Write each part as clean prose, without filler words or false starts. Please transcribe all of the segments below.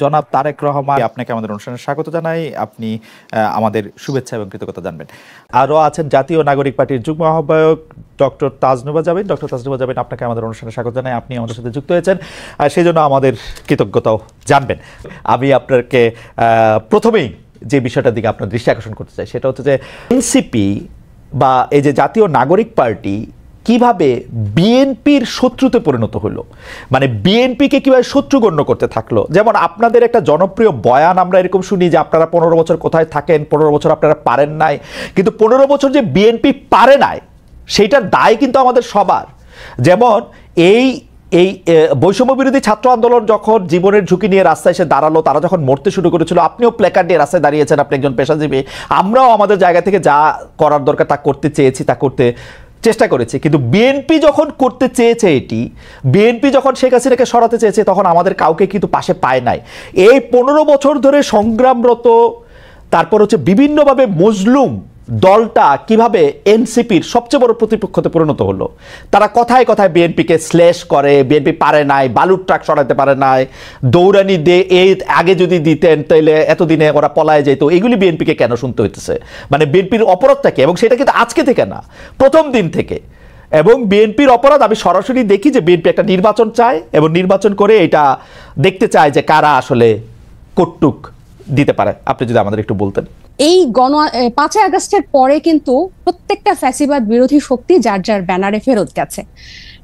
জনাব তারেক রহমান, আপনাকে আমাদের অনুষ্ঠানে স্বাগত জানাই। আপনি আমাদের শুভেচ্ছা এবং কৃতজ্ঞতা জানবেন। আরও আছেন জাতীয় নাগরিক পার্টির যুগ্ম আহ্বায়ক ডক্টর তাজনুবা জাবিন। ডক্টর তাজনুবা জাবিন, আপনাকে আমাদের অনুষ্ঠানে স্বাগত জানাই। আপনি আমাদের সাথে যুক্ত হয়েছেন, সেই জন্য আমাদের কৃতজ্ঞতাও জানবেন। আমি আপনাকে প্রথমেই যে বিষয়টার দিকে আপনার দৃষ্টি আকর্ষণ করতে চাই সেটা হচ্ছে যে এনসিপি বা এই যে জাতীয় নাগরিক পার্টি কিভাবে বিএনপির শত্রুতে পরিণত হলো, মানে বিএনপিকে কিভাবে শত্রু গণ্য করতে থাকলো। যেমন আপনাদের একটা জনপ্রিয় বয়ান আমরা এরকম শুনি যে আপনারা 15 বছর কোথায় থাকেন, 15 বছর আপনারা পারেন নাই, কিন্তু 15 বছর যে বিএনপি পারে নাই সেইটার দায় কিন্তু আমাদের সবার। যেমন এই বৈষম্য বিরোধী ছাত্র আন্দোলন যখন জীবনের ঝুঁকি নিয়ে রাস্তায় এসে দাঁড়ালো, তারা যখন মরতে শুরু করেছিল, আপনিও প্ল্যাকার্ড নিয়ে রাস্তায় দাঁড়িয়েছেন, আপনি একজন পেশাজীবী, আমরাও আমাদের জায়গা থেকে যা করার দরকার তা করতে চেয়েছি, তা করতে চেষ্টা করেছি। কিন্তু বিএনপি যখন করতে চেয়েছে, বিএনপি যখন শেখ হাসিনাকে সরাতে চেয়েছে, তখন আমাদের কাউকে কিন্তু পাশে পায় নাই। এই 15 বছর ধরে সংগ্রামরত, তারপর হচ্ছে বিভিন্নভাবে মজলুম দলটা কিভাবে এনসিপির সবচেয়ে বড় প্রতিপক্ষতে পরিণত হলো। তারা কথায় কথায় বিএনপিকে শ্লেষ করে, বিএনপি পারে নাই, বালুর ট্রাক সরাতে পারে নাই, দৌড়ানি দিয়ে এই আগে যদি দিতেন তাইলে এতদিনে ওরা পলায় যেত, এগুলি বিএনপিকে কেন শুনতে হইতেছে? মানে বিএনপির অপরাধটা কি? এবং সেটা কিন্তু আজকে থেকে না, প্রথম দিন থেকে। এবং বিএনপির অপরাধ আমি সরাসরি দেখি যে বিএনপি একটা নির্বাচন চায় এবং নির্বাচন করে এটা দেখতে চায় যে কারা আসলে কটুক দিতে পারে। আপনি যদি আমাদের একটু বলতেন। এই 5 আগস্টের পরে কিন্তু প্রত্যেকটা ফ্যাসিবাদ বিরোধী শক্তি যার যার ব্যানারে ফেরত গেছে।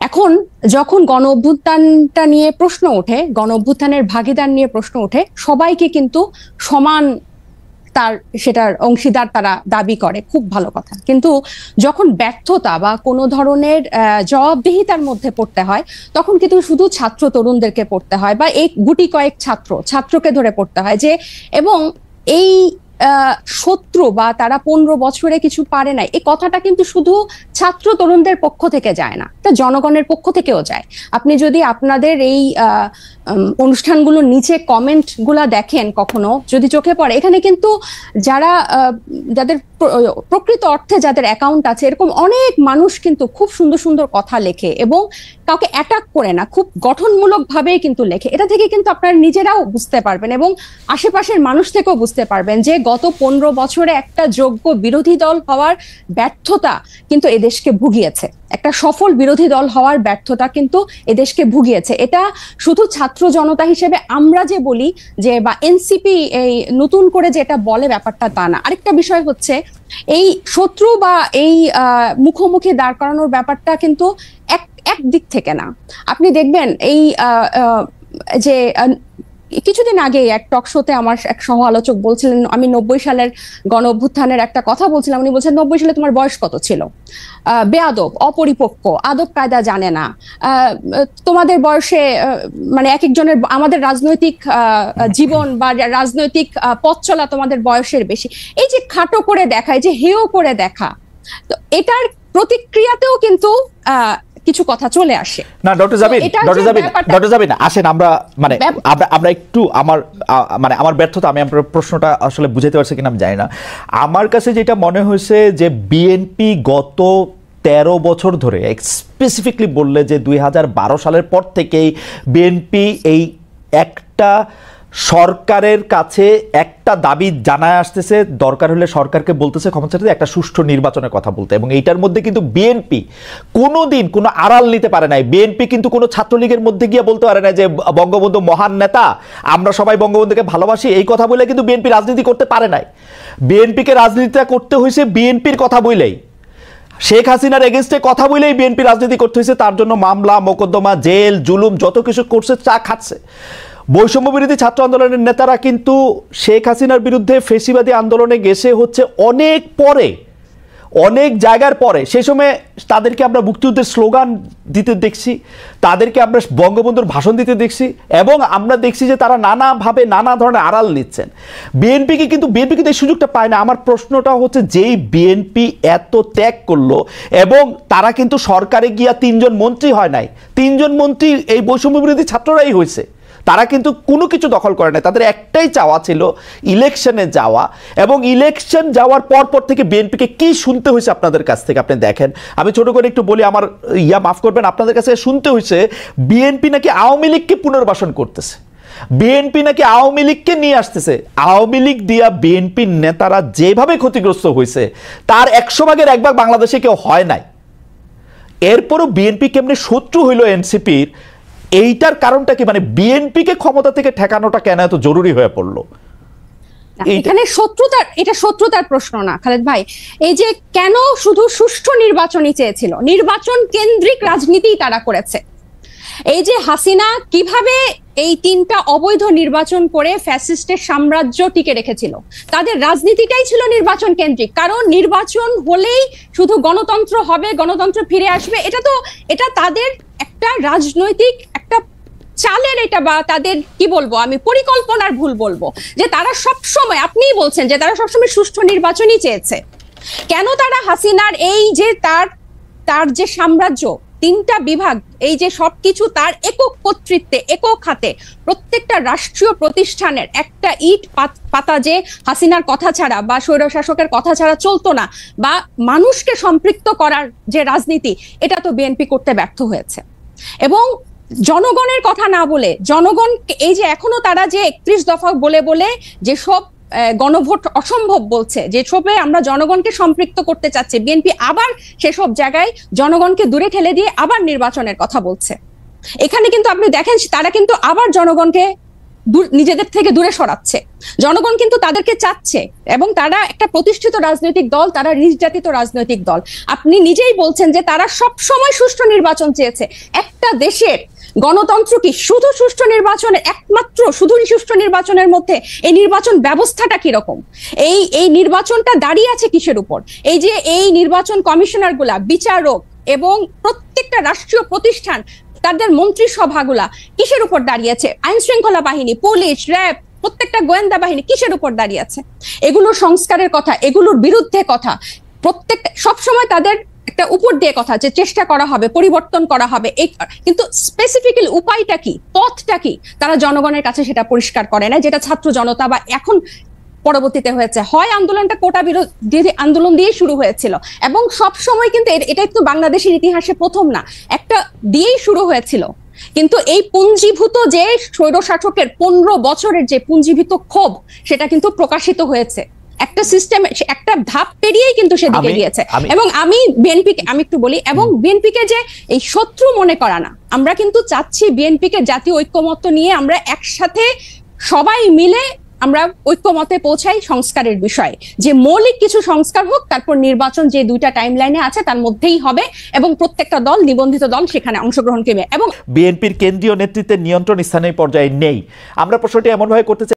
এখন যখন গণ অভ্যুত্থানটা নিয়ে প্রশ্ন ওঠে, গণ অভ্যুত্থানের ভাগিদার নিয়ে প্রশ্ন ওঠে, সবাইকে কিন্তু সমান সেটার অংশীদার তারা দাবি করে, খুব ভালো কথা। কিন্তু যখন ব্যর্থতা বা কোনো ধরনের জবাবদিহিতার মধ্যে পড়তে হয়, তখন কিন্তু শুধু ছাত্র তরুণদেরকে পড়তে হয় বা এই গুটি কয়েক ছাত্রকে ধরে পড়তে হয় যে, এবং এই শত্রু বা তারা 15 বছরে কিছু পারে নাই, এই কথাটা কিন্তু শুধু ছাত্র তরুণদের পক্ষ থেকে যায় না, এটা জনগণের পক্ষ থেকেও যায়। আপনি যদি আপনাদের এই অনুষ্ঠানগুলোর নিচে কমেন্ট গুলা দেখেন, কখনো যদি চোখে পড়ে, এখানে কিন্তু যাদের প্রকৃত অর্থে যাদের অ্যাকাউন্ট আছে, এরকম অনেক মানুষ কিন্তু খুব সুন্দর সুন্দর কথা লেখে এবং কাউকে অ্যাটাক করে না, খুব গঠনমূলক ভাবেই কিন্তু লেখে। এটা থেকে কিন্তু আপনারা নিজেরাও বুঝতে পারবেন এবং আশেপাশের মানুষ থেকেও বুঝতে পারবেন যে গত 15 বছরে একটা যোগ্য বিরোধী দল হওয়ার ব্যর্থতা কিন্তু এদেশকে ভুগিয়েছে, একটা সফল বিরোধী দল হওয়ার ব্যর্থতা কিন্তু এদেশকে ভুগিয়েছে। এটা শুধু ছাত্র জনতা হিসেবে আমরা যে বলি যে, বা এনসিপি এই নতুন করে যেটা বলে, ব্যাপারটা তা না। আরেকটা বিষয় হচ্ছে, এই শত্রু বা এই মুখোমুখি দাঁড় করানোর ব্যাপারটা কিন্তু এক দিক থেকে না। আপনি দেখবেন এই যে কিছুদিন আগে এক টক শোতে আমার এক সহ আলোচক বলছিলেন, আমি 90 সালের গণ অভ্যুত্থানের একটা কথা বলছিলাম, উনি বলছেন 90 সালে তোমার বয়স কত ছিল, বেয়াদব, অপরিপক্ক, আদব কায়দা জানে না, তোমাদের বয়সে মানে এক একজনের, আমাদের রাজনৈতিক জীবন বা রাজনৈতিক পথ চলা তোমাদের বয়সের বেশি। এই যে খাটো করে দেখা, এই যে হেয় করে দেখা, তো এটার প্রতিক্রিয়াতেও কিন্তু কিছু কথা চলে আসে না। ডক্টর জাবিন আসেন, আমরা একটু আমার ব্যর্থতা, আমি আপনার প্রশ্নটা আসলে বুঝাতে পারছি কিনা আমি জানি না। আমার কাছে যেটা মনে হয়েছে যে বিএনপি গত 13 বছর ধরে, স্পেসিফিকলি বললে যে 2012 সালের পর থেকেই বিএনপি এই একটা সরকারের কাছে একটা দাবি জানায় আসতেছে, দরকার হলে সরকারকে বলতেছে ক্ষমতা চাইতে একটা সুষ্ঠু নির্বাচনের কথা বলতে। এবং এইটার মধ্যে কিন্তু বিএনপি কোনোদিন কোনো আড়াল নিতে পারে নাই। বিএনপি কিন্তু কোনো ছাত্রলীগের মধ্যে গিয়ে বলতে পারে না যে বঙ্গবন্ধু মহান নেতা, আমরা সবাই বঙ্গবন্ধুকে ভালোবাসি, এই কথা বলে কিন্তু বিএনপি রাজনীতি করতে পারে নাই। বিএনপিকে রাজনীতিটা করতে হয়েছে বিএনপির কথা বলেই, শেখ হাসিনার এগেনস্টে কথা বলেই বিএনপি রাজনীতি করতে হয়েছে। তার জন্য মামলা, মোকদ্দমা, জেল, জুলুম যত কিছু করছে, চা খাচ্ছে। বৈষম্য বিরোধী ছাত্র আন্দোলনের নেতারা কিন্তু শেখ হাসিনার বিরুদ্ধে ফেসিবাদী আন্দোলনে গেছে হচ্ছে অনেক পরে, অনেক জায়গার পরে। সেই সময় তাদেরকে আমরা মুক্তিযুদ্ধের স্লোগান দিতে দেখছি, তাদেরকে আমরা বঙ্গবন্ধুর ভাষণ দিতে দেখছি, এবং আমরা দেখছি যে তারা নানাভাবে নানা ধরনের আড়াল নিচ্ছেন। বিএনপি কিন্তু এই সুযোগটা পায় না। আমার প্রশ্নটা হচ্ছে, যেই বিএনপি এত ত্যাগ করলো এবং তারা কিন্তু সরকারে গিয়া 3 জন মন্ত্রী হয় নাই, 3 জন মন্ত্রী এই বৈষম্য বিরোধী ছাত্ররাই হয়েছে। তারা কিন্তু কোনো কিছু দখল করে নাই, তাদের একটাই চাওয়া ছিল ইলেকশনে যাওয়া। এবং ইলেকশন যাওয়ার পর থেকে বিএনপিকে কি শুনতে হয়েছে আপনাদের কাছ থেকে আপনি দেখেন। আমি ছোট করে একটু বলি, আমার মাফ করবেন, আপনাদের কাছে শুনতে হয়েছে বিএনপি নাকি আওয়ামী লীগকে পুনর্বাসন করতেছে। বিএনপি নাকি আওয়ামী লীগকে নিয়ে আসতেছে। আওয়ামী লীগ দিয়া বিএনপির নেতারা যেভাবে ক্ষতিগ্রস্ত হয়েছে তার 100 ভাগের 1 ভাগ বাংলাদেশে কেউ হয় নাই। এরপরও বিএনপি কেমনে শত্রু হইল এনসিপির, এইটার কারণটা কি? মানে বিএনপিকে ক্ষমতা থেকে ঠেকানোটা কেন এত জরুরি হয়ে পড়লো? এখানে শত্রুতার প্রশ্ন না খালেদ ভাই। এই যে কেন শুধু সুষ্ঠু নির্বাচনই চেয়েছিল, নির্বাচন কেন্দ্রিক রাজনীতি তারা করেছে। এই যে হাসিনা কিভাবে এই 3টা অবৈধ নির্বাচন করে ফ্যাসিস্টের সাম্রাজ্য টিকে রেখেছিল, তাদের রাজনীতিটাই ছিল নির্বাচন কেন্দ্রিক। কারণ নির্বাচন হলেই শুধু গণতন্ত্র হবে, গণতন্ত্র ফিরে আসবে, এটা তাদের একটা রাজনৈতিক একটা চালের, এটা বা তাদের কি বলবো আমি, পরিকল্পনার ভুল বলবো, যে তারা সবসময়, আপনিই বলছেন যে তারা সবসময় সুষ্ঠু নির্বাচনই চেয়েছে। কেন তারা হাসিনার এই যে তার যে সাম্রাজ্য, 3টা বিভাগ, এই যে সবকিছু তার একক কর্তৃত্বে, একক হাতে, প্রত্যেকটা রাষ্ট্রীয় প্রতিষ্ঠানের একটা ইট পাতা যে হাসিনার কথা ছাড়া বা স্বৈরশাসকের কথা ছাড়া চলতো না, বা মানুষকে সম্পৃক্ত করার যে রাজনীতি, এটা তো বিএনপি করতে ব্যর্থ হয়েছে। এবং জনগণের কথা না বলে, জনগণ এই যে এখনো তারা যে 31 দফা বলে বলে যেসব গণভোট অসম্ভব বলছে, যেসবে আমরা জনগণকে সম্পৃক্ত করতে চাচ্ছি, বিএনপি আবার সেসব জায়গায় জনগণকে দূরে ঠেলে দিয়ে আবার নির্বাচনের কথা বলছে। এখানে কিন্তু আপনি দেখেন তারা কিন্তু আবার জনগণকে নিজেদের থেকে দূরে সরাচ্ছে। জনগণ কিন্তু তাদেরকে চাচ্ছে, এবং তারা একটা প্রতিষ্ঠিত রাজনৈতিক দল, তারা নির্যাতিত রাজনৈতিক দল। আপনি নিজেই বলছেন যে তারা সব সময় সুষ্ঠু নির্বাচন চেয়েছে। একটা দেশের গণতন্ত্র কি শুধু সুষ্ঠু নির্বাচনের, একমাত্র শুধু সুষ্ঠু নির্বাচনের মধ্যে এই নির্বাচন ব্যবস্থাটা কিরকম, এই নির্বাচনটা দাঁড়িয়ে আছে কিসের উপর? এই যে এই নির্বাচন কমিশনার গুলা, বিচারক এবং প্রত্যেকটা রাষ্ট্রীয় প্রতিষ্ঠান, তাদের মন্ত্রিসভাগুলা কিসের উপর দাঁড়িয়েছে? আইন শৃঙ্খলা বাহিনী, পুলিশ, র্যাব, প্রত্যেকটা গোয়েন্দা বাহিনী কিসের উপর দাঁড়িয়ে আছে? এগুলোর সংস্কারের কথা, এগুলোর বিরুদ্ধে কথা, প্রত্যেকটা সবসময় তাদের একটা উপর দিয়ে কথা, যে চেষ্টা করা হবে, পরিবর্তন করা হবে, কিন্তু স্পেসিফিক্যালি উপায়টা কি, পথটা কি, তারা জনগণের কাছে সেটা পরিষ্কার করে না। যেটা ছাত্র জনতা বা এখন পরবর্তীতে হয়েছে, হয় আন্দোলনটা কোটা বিরোধী আন্দোলন দিয়ে শুরু হয়েছিল, এবং সব সময় কিন্তু এটাই তো বাংলাদেশের ইতিহাসে প্রথম না, একটা দিয়েই শুরু হয়েছিল। কিন্তু এই পুঞ্জীভূত যে স্বৈরশাসকের 15 বছরের যে পুঞ্জীভূত ক্ষোভ, সেটা কিন্তু প্রকাশিত হয়েছে একটা সিস্টেম, একটা ধাপ পেরিয়েই কিন্তু সেদিকে গিয়েছে। এবং আমি বিএনপিকে আমি একটু বলি, এবং বিএনপিকে যে এই শত্রু মনে করা না, আমরা কিন্তু চাচ্ছি বিএনপিকে জাতীয় ঐক্যমত্য নিয়ে আমরা একসাথে সবাই মিলে আমরা ঐক্যমতে পৌঁছাই সংস্কারের বিষয়ে, যে মৌলিক কিছু সংস্কার হোক, তারপর নির্বাচন যে 2টা টাইম লাইনে আছে তার মধ্যেই হবে, এবং প্রত্যেকটা দল, নিবন্ধিত দল সেখানে অংশগ্রহণ করবে। এবং বিএনপির কেন্দ্রীয় নেতৃত্বের নিয়ন্ত্রণ স্থানীয় পর্যায়ে নেই। আমরা প্রশ্নটি এমন ভাবে করতে চাই